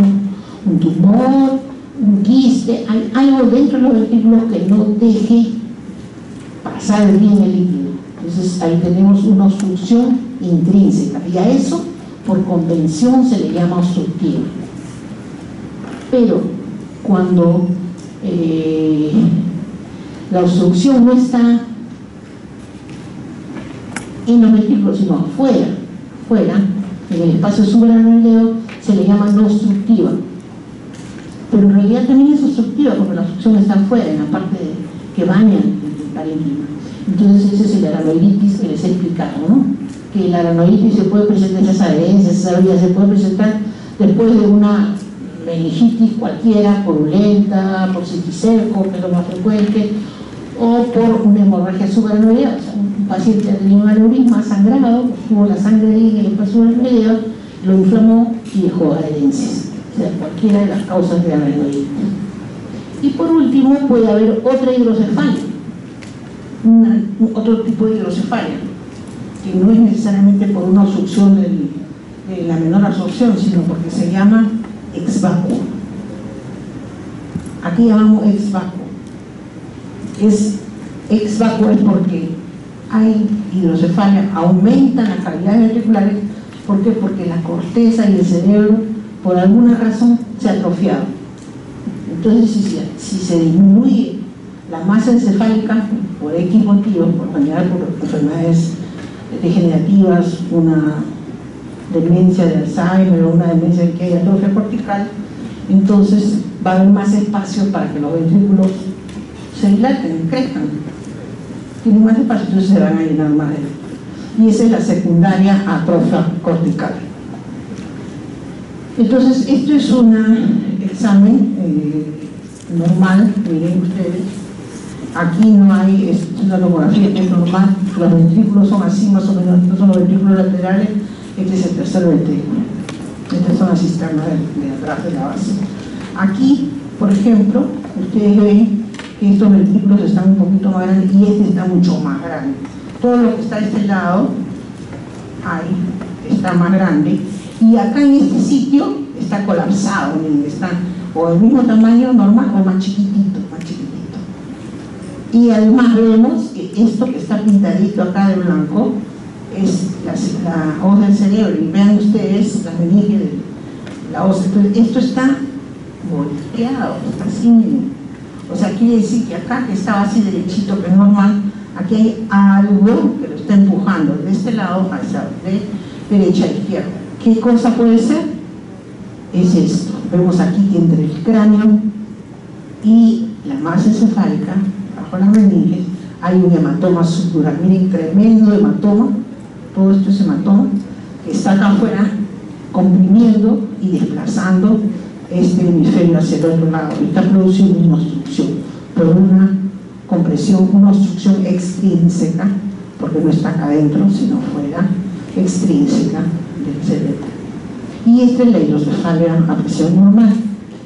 un tumor, un quiste, hay algo dentro de los ventrículos que no deje pasar bien el líquido. Entonces ahí tenemos una obstrucción intrínseca, y a eso por convención se le llama obstructiva. Pero cuando la obstrucción no está en los ventrículos sino afuera, en el espacio subaracnoideo, se le llama no obstructiva. Pero en realidad también es obstructiva porque la obstrucción está afuera, en la parte que baña el parénquima. Entonces ese es el aracnoiditis que les he explicado, ¿no? Que la aracnoiditis se puede presentar, esas adherencias, esa vía se puede presentar después de una meningitis cualquiera, purulenta, por citicerco, que es lo más frecuente, o por una hemorragia subaracnoidea. O sea, un paciente ha tenido un aneurisma, sangrado, tuvo la sangre ahí en el espacio subaracnoideo, lo inflamó y dejó adherencias. O sea, cualquiera de las causas de aracnoiditis. Y por último puede haber otra hidrocefalia, otro tipo de hidrocefalia, que no es necesariamente por una obstrucción de la menor absorción, sino porque se llama ex vacuo. Aquí llamamos ex vacuo. Es ex vacuo es porque hay hidrocefalia, aumentan las cavidades ventriculares. ¿Por qué? Porque la corteza y el cerebro, por alguna razón, se ha atrofiado. Entonces, si se disminuye la masa encefálica por X motivos, por general por enfermedades degenerativas, una demencia de Alzheimer o una demencia en que hay atrofia cortical, entonces va a haber más espacio para que los ventrículos se dilaten, crezcan. Tienen más espacio, entonces se van a llenar más de líquido. Y esa es la secundaria atrofia cortical. Entonces, esto es un examen normal, miren ustedes. Aquí no hay, es una tomografía que es normal, los ventrículos son así más o menos, estos son los ventrículos laterales, este es el tercer ventrículo. Estas son las cisternas de atrás de la base. Aquí, por ejemplo, ustedes ven que estos ventrículos están un poquito más grandes y este está mucho más grande. Todo lo que está de este lado, ahí, está más grande. Y acá en este sitio está colapsado, miren, está o del mismo tamaño normal o más chiquitito, más chiquitito. Y además vemos que esto que está pintadito acá de blanco es la hoz del cerebro. Y vean ustedes la meninge de la hoz. Entonces, esto está volteado, está así, miren. O sea, quiere decir que acá que estaba así derechito, que es normal, aquí hay algo que lo está empujando de este lado hacia de derecha a izquierda. ¿Qué cosa puede ser? Es esto. Vemos aquí que entre el cráneo y la masa encefálica, bajo las meninges, hay un hematoma subdural. Miren, tremendo hematoma. Todo esto es hematoma que está acá afuera comprimiendo y desplazando este hemisferio hacia el otro lado. Y está produciendo una obstrucción por una compresión, una obstrucción extrínseca, porque no está acá adentro, sino fuera, extrínseca del cerebro. Y esta es la hidrocefalia a presión normal,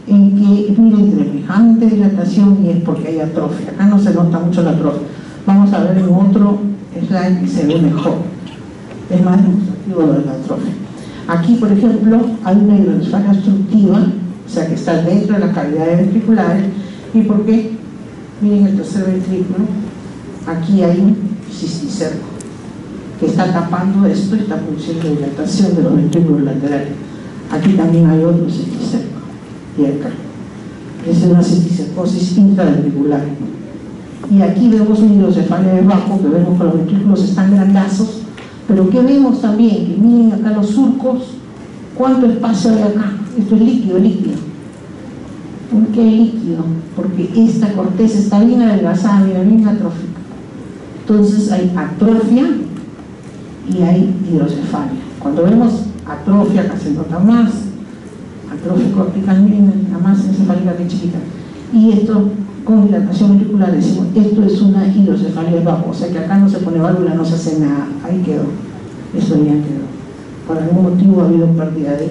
en que miren, semejante dilatación y es porque hay atrofia. Acá no se nota mucho la atrofia. Vamos a ver en otro slide que se ve mejor. Es más demostrativo lo de la atrofia. Aquí, por ejemplo, hay una hidrocefalia obstructiva, o sea que está dentro de las cavidades ventriculares. ¿Y por qué? Miren el tercer ventrículo, aquí hay un cisticerco que está tapando esto y está produciendo dilatación de los ventrículos laterales. Aquí también hay otro cisticerco, y acá. Es una cisticercosis intraventricular. Y aquí vemos una hidrocefalia de bajo, que vemos que los ventrículos están grandazos, pero ¿qué vemos también? Que miren acá los surcos, ¿cuánto espacio hay acá? Esto es líquido, líquido. ¿Por qué líquido? Porque esta corteza está bien adelgazada, bien atrófica. Entonces hay atrofia y hay hidrocefalia. Cuando vemos atrofia, acá se nota más, atrofia cortical, miren la masa encefálica que chiquita. Y esto con dilatación ventricular decimos, esto es una hidrocefalia bajo, o sea que acá no se pone válvula, no se hace nada, ahí quedó, eso ya quedó. Por algún motivo ha habido pérdida de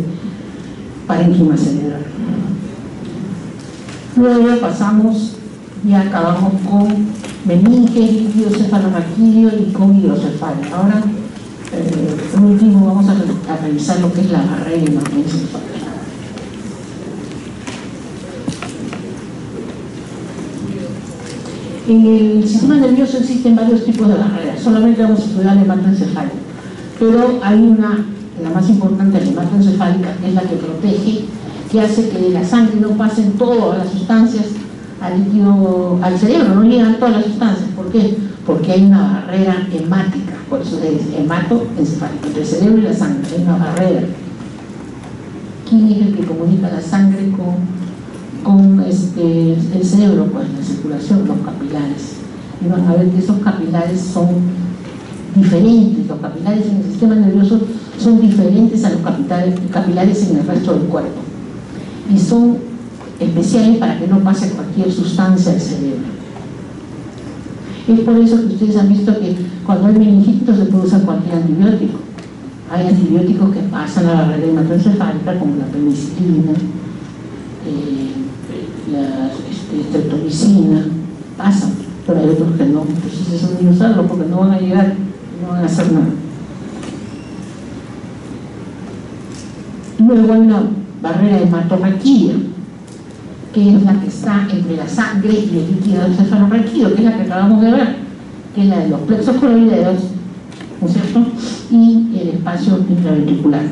parénquima cerebral. Luego pasamos, ya acabamos con meninge, líquido cefaloraquídeo y con hidrocefalia. Ahora, por último, vamos a revisar lo que es la barrera hematoencefálica. En el sistema nervioso existen varios tipos de barreras, solamente vamos a estudiar la hematoencefálica, pero hay una, la más importante, la hematoencefálica, es la que protege, que hace que de la sangre no pasen todas las sustancias al líquido, al cerebro, no llegan todas las sustancias. ¿Por qué? Porque hay una barrera hemática, por eso se dice hematoencefálica, entre el cerebro y la sangre, hay una barrera. ¿Quién es el que comunica la sangre con el cerebro? Pues la circulación, los capilares. Y van a ver que esos capilares son diferentes, los capilares en el sistema nervioso son diferentes a los capilares en el resto del cuerpo y son especiales para que no pase cualquier sustancia al cerebro. Es por eso que ustedes han visto que cuando hay meningitis se puede usar cualquier antibiótico. Hay antibióticos que pasan a la barrera hematoencefálica como la penicilina, la streptomicina, pasan, pero hay otros que no. Entonces eso no hay que usarlo porque no van a llegar, no van a hacer nada. Luego hay una barrera hematoraquídea, que es la que está entre la sangre y el líquido encefalorraquídeo, que es la que acabamos de ver, que es la de los plexos coroideos, ¿no es cierto?, y el espacio intraventricular.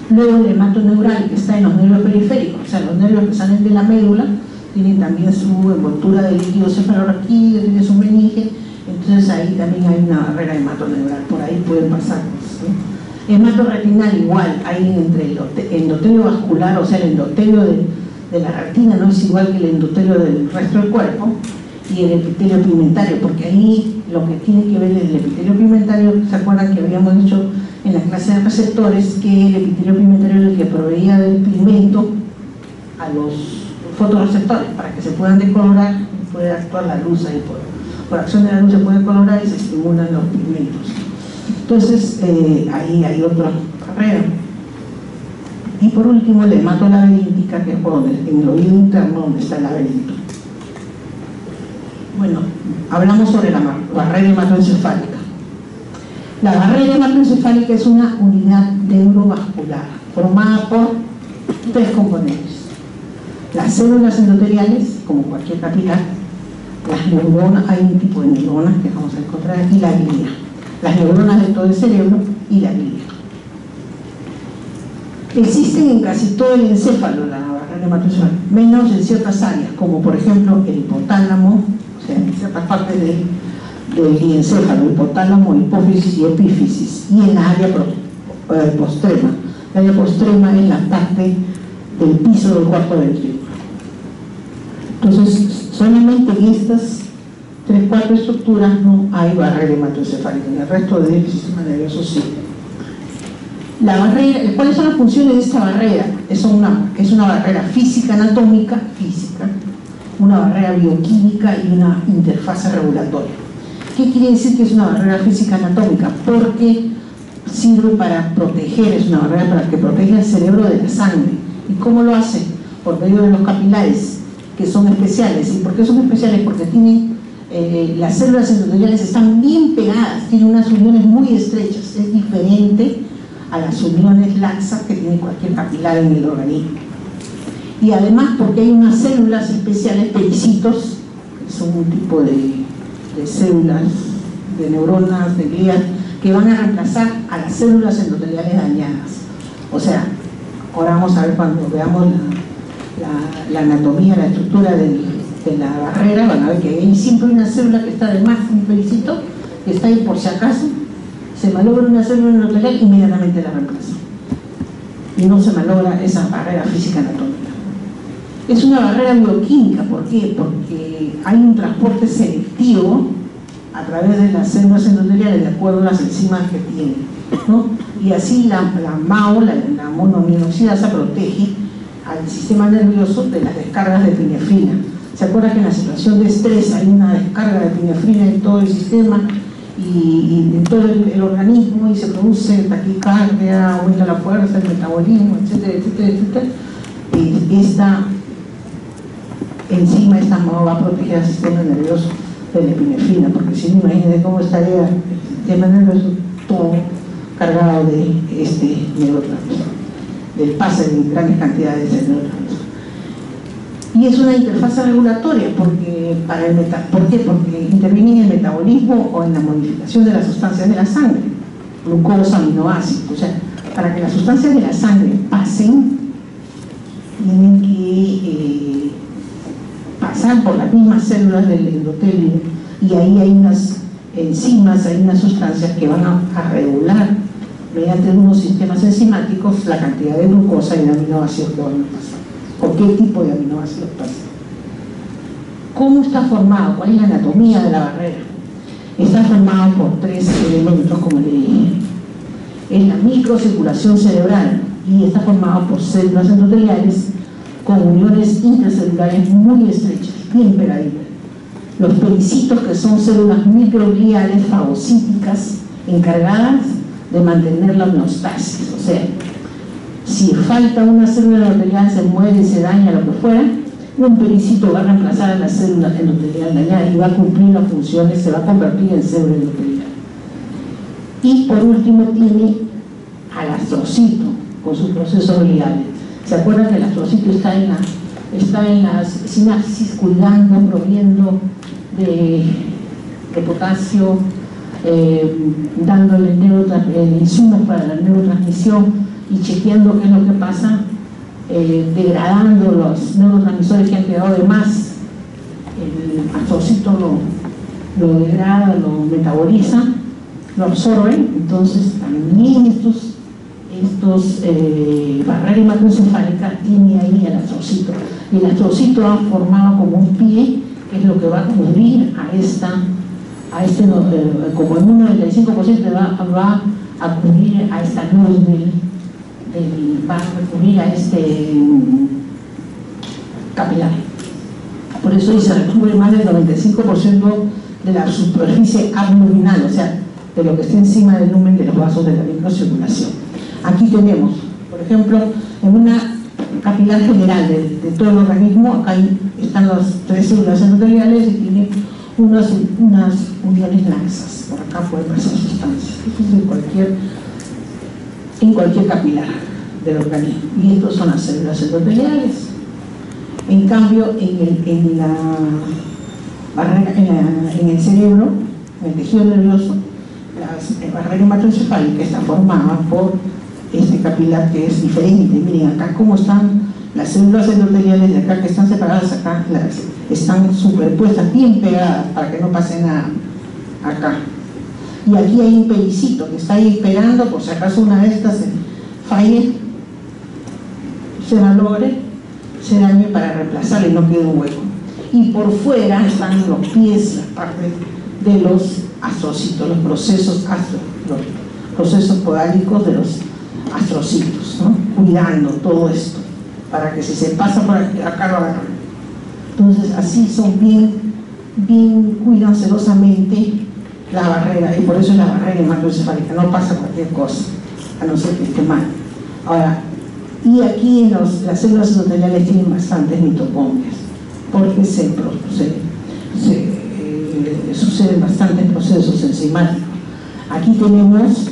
Luego el hematoneural, que está en los nervios periféricos, o sea, los nervios que salen de la médula, tienen también su envoltura de líquido cefalorraquídeo, tiene su meninge, entonces ahí también hay una barrera hematoneural, por ahí pueden pasar, ¿sí? Hematorretinal igual, hay entre el endotelio vascular, o sea, el endotelio de la retina no es igual que el endotelio del resto del cuerpo, y el epitelio pigmentario, porque ahí lo que tiene que ver es el epitelio pigmentario. ¿Se acuerdan que habíamos dicho en la clase de receptores que el epitelio pigmentario es el que proveía del pigmento a los fotorreceptores para que se puedan decolorar, puede actuar la luz ahí, por acción de la luz se puede colorar y se estimulan los pigmentos. Entonces ahí hay otra barrera. Y por último la hematolaberíntica, que es en el oído interno donde está el laberinto. Bueno, hablamos sobre la barrera hematoencefálica. La barrera hematoencefálica es una unidad neurovascular formada por tres componentes: las células endoteliales, como cualquier capilar, las neuronas, hay un tipo de neuronas que vamos a encontrar aquí, la glia, las neuronas de todo el cerebro y la glia. Existen en casi todo el encéfalo la barrera hematoencefálica, menos en ciertas áreas, como por ejemplo el hipotálamo, o sea, en ciertas partes del encéfalo, hipotálamo, hipófisis y epífisis, y en la área postrema. La área postrema es la parte del piso del cuarto ventrículo. Entonces, solamente en estas 3-4 estructuras no hay barrera hematoencefálica, en el resto del sistema nervioso sí. La barrera, ¿cuáles son las funciones de esta barrera? Es una barrera física, anatómica, una barrera bioquímica y una interfase regulatoria. ¿Qué quiere decir que es una barrera física anatómica? Porque sirve para proteger, es una barrera para que protege el cerebro de la sangre. ¿Y cómo lo hace? Por medio de los capilares, que son especiales. ¿Y por qué son especiales? Porque tienen, las células endoteliales están bien pegadas, tienen unas uniones muy estrechas, es diferente a las uniones laxas que tiene cualquier capilar en el organismo. Y además porque hay unas células especiales, pericitos, que son un tipo de células, de neuronas, de glias, que van a reemplazar a las células endoteliales dañadas. O sea, ahora vamos a ver cuando veamos la anatomía, la estructura de la barrera, van a ver que hay siempre una célula que está de más, un pericito, que está ahí por si acaso, se malogra una célula endotelial, inmediatamente la reemplaza. Y no se malogra esa barrera física anatómica. Es una barrera bioquímica, ¿por qué? Porque hay un transporte selectivo a través de las células endoteliales de acuerdo a las enzimas que tienen, ¿no? Y así la MAO, la monoaminoxidasa, protege al sistema nervioso de las descargas de epinefrina. ¿Se acuerdan que en la situación de estrés hay una descarga de epinefrina en todo el sistema y en todo el organismo, y se produce taquicardia, aumenta la fuerza, el metabolismo, etcétera, etcétera, etcétera? Esta enzima, MAO, va a proteger al sistema nervioso de la epinefrina, porque si no, imagínense cómo estaría el sistema nervioso todo cargado de este neurotransmisor, del pase de grandes cantidades de neurotransmisor. Y es una interfase regulatoria, porque ¿por qué? Porque interviene en el metabolismo o en la modificación de las sustancias de la sangre, glucosa, aminoácidos. O sea, para que las sustancias de la sangre pasen, tienen que pasar por las mismas células del endotelio, y ahí hay unas enzimas, hay unas sustancias que van a regular mediante unos sistemas enzimáticos la cantidad de glucosa y de aminoácidos que van a pasar, o qué tipo de aminoácidos pasan. ¿Cómo está formado? ¿Cuál es la anatomía de la barrera? Está formado por 3 elementos, como le dije. Es la microcirculación cerebral, y está formado por células endoteliales con uniones intracelulares muy estrechas, bien pegaditas. Los pericitos, que son células microgliales fagocíticas encargadas de mantener la homeostasis. O sea, si falta una célula endotelial, se muere, se daña, lo que fuera, un pericito va a reemplazar a la célula endotelial dañada y va a cumplir las funciones, se va a convertir en célula endotelial. Y por último tiene al astrocito con sus procesos gliales. ¿Se acuerdan que el astrocito está en está en las sinapsis cuidando, proveyendo de potasio, dándole insumos para la neurotransmisión y chequeando qué es lo que pasa, degradando los neurotransmisores que han quedado de más. El astrocito lo degrada, lo metaboliza, lo absorbe. Entonces también estos barrera hematoencefálica tiene ahí el astrocito, y el astrocito ha formado como un pie, que es lo que va a cubrir como en un 95% va a cubrir a esta luz va a recurrir a este capilar. Por eso se recubre más del 95% de la superficie abdominal, o sea, de lo que está encima del lumen de los vasos de la microcirculación. Aquí tenemos, por ejemplo, en una capilar general de todo el organismo, acá están las 3 células endoteliales y tiene unas uniones laxas. Por acá pueden pasar sustancias. Esto es en cualquier capilar del organismo. Y estos son las células endoteliales. En cambio, en el cerebro, en el tejido nervioso, la barrera hematoencefálica está formada por este capilar que es diferente. Miren acá cómo están las células endoteliales de acá, que están separadas acá, están superpuestas, bien pegadas para que no pase nada acá. Y aquí hay un pericito que está ahí esperando por si acaso una de estas falle, se malogre, se dañe, para reemplazarle y no quede un hueco. Y por fuera están los pies, las partes de los astrocitos, los procesos podálicos de los astrocitos, ¿no? Cuidando todo esto, para que si se pasa por acá lo agarran. Entonces así son bien cuidan celosamente la barrera, y por eso es la barrera hematoencefálica, no pasa cualquier cosa, a no ser que esté mal. Ahora, y aquí las células endoteliales tienen bastantes mitocondrias, porque suceden bastantes procesos enzimáticos. Aquí tenemos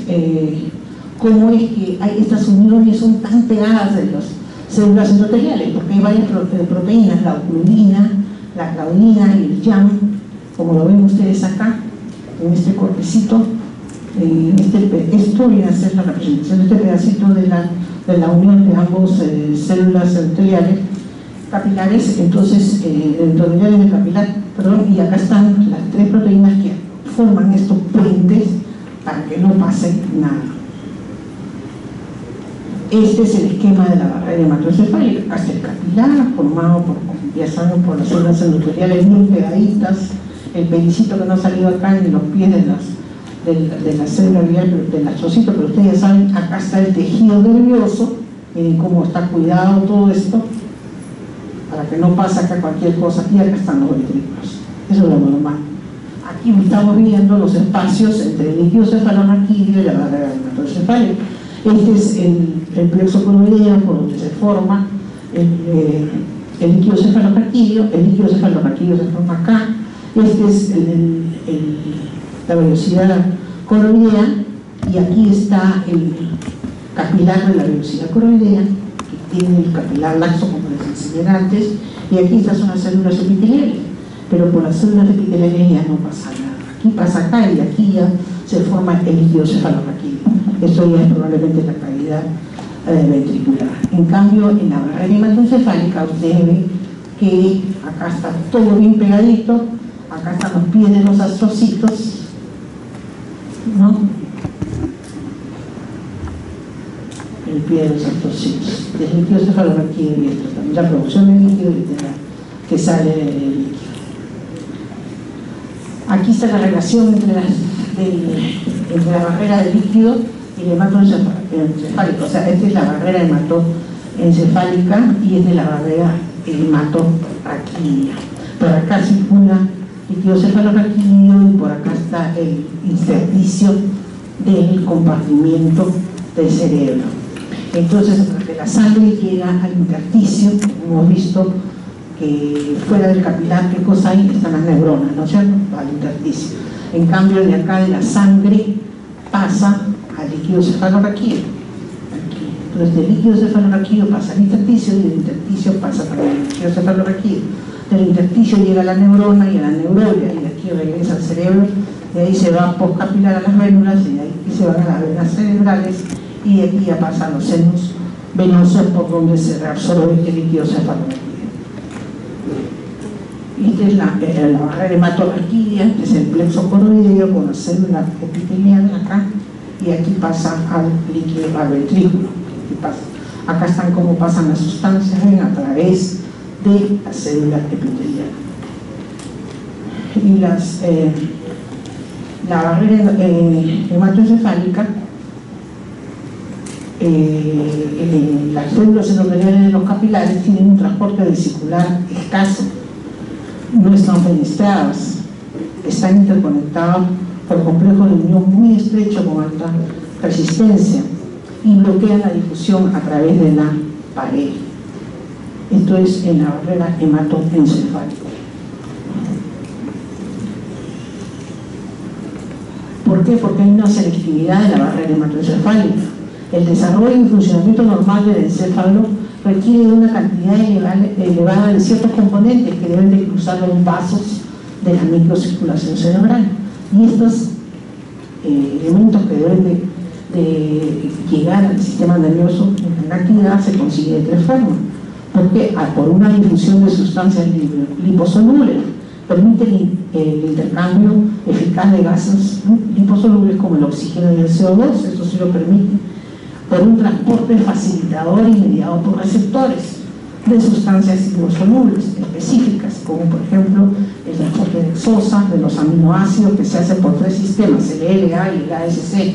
cómo es que hay estas uniones son tan pegadas de las células endoteliales, porque hay varias proteínas, la ocludina, la claudina y el YAM, como lo ven ustedes acá, en este cortecito. Esto viene a ser la representación de este pedacito de la unión de ambos células endoteliales capilares, entonces endoteliales del capilar, perdón, y acá están las 3 proteínas que forman estos puentes para que no pase nada. Este es el esquema de la barrera hematoencefálica. Acá está el capilar, formado ya saben, por las células endoteliales muy pegaditas, el pericito que no ha salido acá en los pies de la célula del astrocito, pero ustedes ya saben, acá está el tejido nervioso. Miren cómo está cuidado todo esto, para que no pase acá cualquier cosa, y acá están los ventrículos. Eso es lo normal. Aquí estamos viendo los espacios entre el líquido cefalorraquídeo y la barrera hematoencefálica. Este es el plexo coroideo, por donde se forma el líquido cefalorraquídeo. El líquido cefalorraquídeo se forma acá. Este es la velocidad coroidea, y aquí está el capilar de la velocidad coroidea, que tiene el capilar laxo, como les enseñé antes, y aquí estas son las células epiteliales, pero por las células epiteliales ya no pasa nada. Aquí pasa acá y aquí ya se forma el líquido cefalorraquídeo. Esto ya es probablemente la cavidad ventricular. En cambio, en la barrera hematoencefálica ustedes ven que acá está todo bien pegadito, acá están los pies de los astrocitos, ¿no? El pie de los astrocitos, el líquido cefalorraquídeo y esto también, la producción de líquido que sale del líquido. Aquí está la relación entre la barrera del líquido y el hematoencefálico, o sea, esta es la barrera hematoencefálica y esta es la barrera hematorraquídea. Por acá circula líquido cefalorraquídeo y por acá está el intersticio del compartimiento del cerebro. Entonces, porque la sangre llega al intersticio, hemos visto que fuera del capilar, ¿qué cosa hay? Están las neuronas, ¿no es cierto? Al intersticio. En cambio, de acá de la sangre pasa al líquido cefalorraquídeo. Entonces, del líquido cefalorraquídeo pasa al intersticio y del intersticio pasa también quiroencefalorraquídeo. Del intersticio llega a la neurona y a la neurolia, y de aquí regresa al cerebro, de ahí se va postcapilar a las vénulas, y de ahí se van a las venas cerebrales, y de aquí ya pasa a los senos venosos por donde se reabsorbe el líquido cefalorraquídeo. Esta es la barrera hematorraquídea, que es el plexo coroideo con la célula epitelial acá, y aquí pasa al líquido, al ventrículo. Acá están cómo pasan las sustancias, ven, a través de la célula epitelial. Y la barrera hematoencefálica, las células endoteliales de los capilares tienen un transporte vesicular escaso, no están fenestradas, están interconectados por complejos de unión muy estrecho con alta resistencia y bloquean la difusión a través de la pared. Esto es en la barrera hematoencefálica. ¿Por qué? Porque hay una selectividad de la barrera hematoencefálica. El desarrollo y funcionamiento normal del encéfalo requiere de una cantidad elevada de ciertos componentes que deben de cruzar los vasos de la microcirculación cerebral. Y estos elementos que deben de llegar al sistema nervioso en la actividad se consigue de tres formas. Porque por una difusión de sustancias liposolubles, permite el intercambio eficaz de gases liposolubles como el oxígeno y el CO2, eso sí lo permite, por un transporte facilitador y mediado por receptores de sustancias liposolubles específicas, como por ejemplo el transporte de hexosa, de los aminoácidos, que se hace por tres sistemas, el LA y el ASC,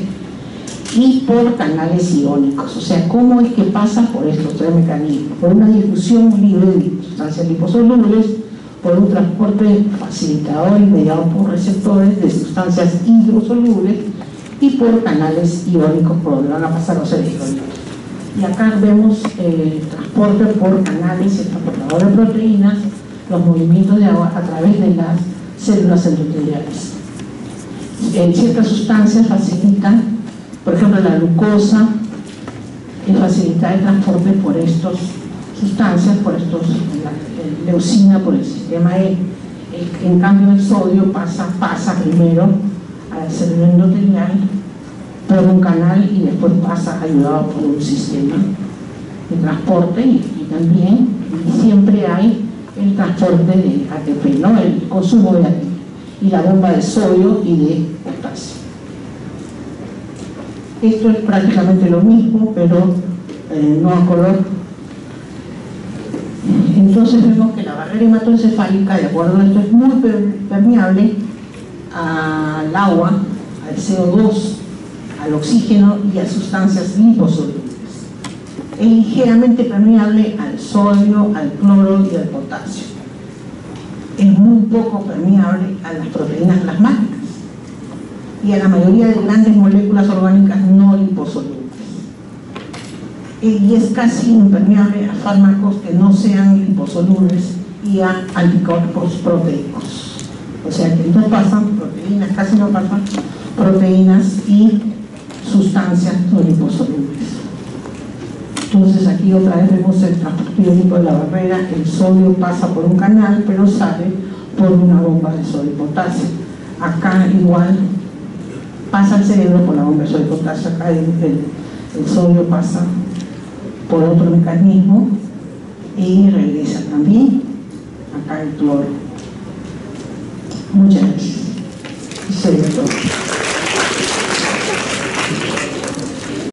y por canales iónicos. O sea, ¿cómo es que pasa por estos tres mecanismos? Por una difusión libre de sustancias liposolubles, por un transporte facilitador y mediado por receptores de sustancias hidrosolubles, y por canales iónicos por donde van a pasar los electrolitos. Y acá vemos el transporte por canales, el transportador de proteínas, los movimientos de agua a través de las células endoteliales. Ciertas sustancias facilitan, por ejemplo la glucosa, facilita el transporte por estas sustancias, por estos, la leucina por el sistema E. En cambio el sodio pasa primero al cerebro endotelial por un canal y después pasa ayudado por un sistema de transporte y también siempre hay el transporte de ATP, ¿no? El consumo de ATP y la bomba de sodio y de potasio. Esto es prácticamente lo mismo, pero no a color. Entonces vemos que la barrera hematoencefálica, de acuerdo a esto, es muy permeable al agua, al CO2, al oxígeno y a sustancias liposolubles. Es ligeramente permeable al sodio, al cloro y al potasio. Es muy poco permeable a las proteínas plasmáticas y a la mayoría de grandes moléculas orgánicas no liposolubles. Y es casi impermeable a fármacos que no sean liposolubles y a anticuerpos proteicos. O sea que no pasan proteínas, casi no pasan proteínas y sustancias no liposolubles. Entonces aquí otra vez vemos el transporte iónico de la barrera. El sodio pasa por un canal pero sale por una bomba de sodio y potasio. Acá igual pasa al cerebro por la bomba de sodio y potasio. Acá el sodio pasa por otro mecanismo y regresa también. Acá el cloro. Muchas gracias. Eso es todo.